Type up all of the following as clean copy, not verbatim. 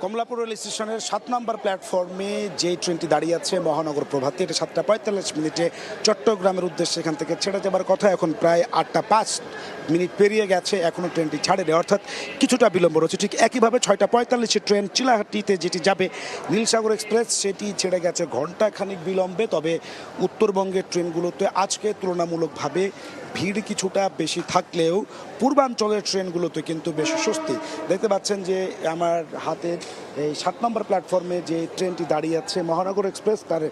Kamalapur rail স্টেশনের ৭ নম্বর প্ল্যাটফর্মে যে ট্রেনটি দাঁড়িয়ে আছে মহানগর প্রভাতী, এটা ৭টা ৪৫ চট্টগ্রামের উদ্দেশ্যে এখান থেকে ছেড়ে যাবার কথা। এখন প্রায় ৮টা ৫ পেরিয়ে গেছে, এখনও ট্রেনটি ছাড়েনি, অর্থাৎ কিছুটা বিলম্ব রয়েছে। ঠিক একইভাবে ৬টা ৪৫ ট্রেন চিলাহাটিতে যেটি যাবে নীলসাগর এক্সপ্রেস, সেটি ছেড়ে গেছে ঘণ্টাখানিক বিলম্বে। তবে উত্তরবঙ্গের ট্রেনগুলোতে আজকে তুলনামূলকভাবে ভিড় কিছুটা বেশি থাকলেও পূর্বাঞ্চলের ট্রেনগুলোতে কিন্তু বেশি স্বস্তি। দেখতে পাচ্ছেন যে আমার হাতের এই ৭ নম্বর প্ল্যাটফর্মে যে ট্রেনটি দাঁড়িয়ে আছে মহানগর এক্সপ্রেস, তার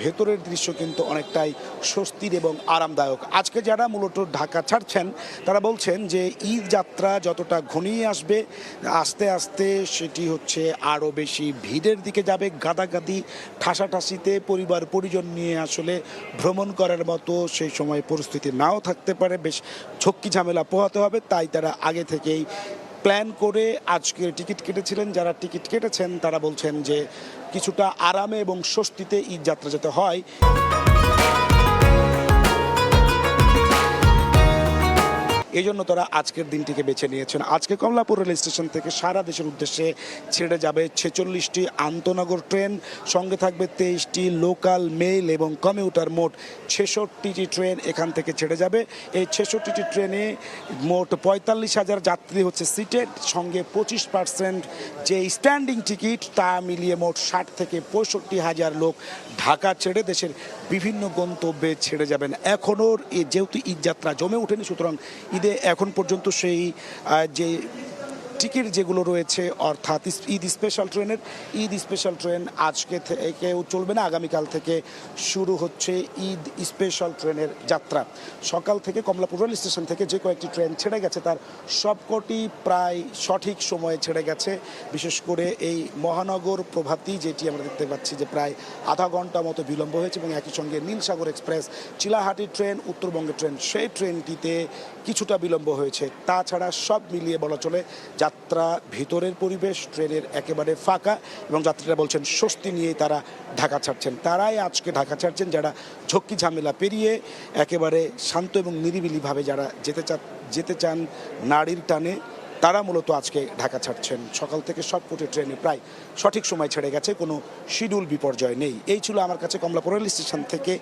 ভেতরের দৃশ্য কিন্তু অনেকটাই স্বস্তির এবং আরামদায়ক। আজকে যারা মূলত ঢাকা ছাড়ছেন তারা বলছেন যে ঈদ যাত্রা যতটা ঘনিয়ে আসবে আস্তে আস্তে সেটি হচ্ছে আরও বেশি ভিড়ের দিকে যাবে। গাদাগাদি ঠাসাঠাসিতে পরিবার পরিজন নিয়ে আসলে ভ্রমণ করার মতো সেই সময় পরিস্থিতি নাও থাকতে পারে, বেশ ঝক্কি ঝামেলা পোহাতে হবে। তাই তারা আগে থেকেই প্ল্যান করে আজকে টিকিট কেটেছিলেন। যারা টিকিট কেটেছেন তারা বলছেন যে কিছুটা আরামে এবং স্বস্তিতে ঈদ যাত্রা যেতে হয়। এই জন্য তারা আজকের দিনটিকে বেছে নিয়েছেন। আজকে কমলাপুর রেল স্টেশন থেকে সারা দেশের উদ্দেশ্যে ছেড়ে যাবে 46টি আন্তনগর ট্রেন, সঙ্গে থাকবে 23টি লোকাল, মেইল এবং কমিউটার। মোট 66টি ট্রেন এখান থেকে ছেড়ে যাবে। এই 66টি ট্রেনে মোট 45,000 যাত্রী হচ্ছে সিটেড, সঙ্গে 25% যে স্ট্যান্ডিং টিকিট তা মিলিয়ে মোট 60 থেকে 65,000 লোক ঢাকা ছেড়ে দেশের বিভিন্ন গন্তব্যে ছেড়ে যাবেন। এখনও যেহেতু ঈদ যাত্রা জমে ওঠেনি, সুতরাং ঈদে এখন পর্যন্ত সেই যে টিকিট যেগুলো রয়েছে, অর্থাৎ ঈদ স্পেশাল ট্রেন আজকে থেকেও চলবে না, আগামীকাল থেকে শুরু হচ্ছে ঈদ স্পেশাল ট্রেনের যাত্রা। সকাল থেকে কমলাপুর রেল স্টেশন থেকে যে কয়েকটি ট্রেন ছেড়ে গেছে তার সবকটি প্রায় সঠিক সময়ে ছেড়ে গেছে। বিশেষ করে এই মহানগর প্রভাতী, যেটি আমরা দেখতে পাচ্ছি যে প্রায় আধা ঘন্টা মতো বিলম্ব হয়েছে, এবং একই সঙ্গে নীলসাগর এক্সপ্রেস, চিলাহাটি ট্রেন, উত্তরবঙ্গের ট্রেন, সেই ট্রেনটিতে কিছুটা বিলম্ব হয়েছে। তাছাড়া সব মিলিয়ে বলা চলে যাত্রা ভিতরের পরিবেশ ট্রেনের একেবারে ফাঁকা, এবং যাত্রীরা বলছেন স্বস্তি নিয়েই তারা ঢাকা ছাড়ছেন। তারাই আজকে ঢাকা ছাড়ছেন যারা ঝক্কি ঝামেলা পেরিয়ে একেবারে শান্ত এবং নিরিবিলিভাবে যারা যেতে চান নারীর টানে, তারা মূলত আজকে ঢাকা ছাড়ছেন। সকাল থেকে সবকটি ট্রেনে প্রায় সঠিক সময় ছেড়ে গেছে, কোনো শিডিউল বিপর্যয় নেই। এই ছিল আমার কাছে কমলাপুর রেল স্টেশন থেকে।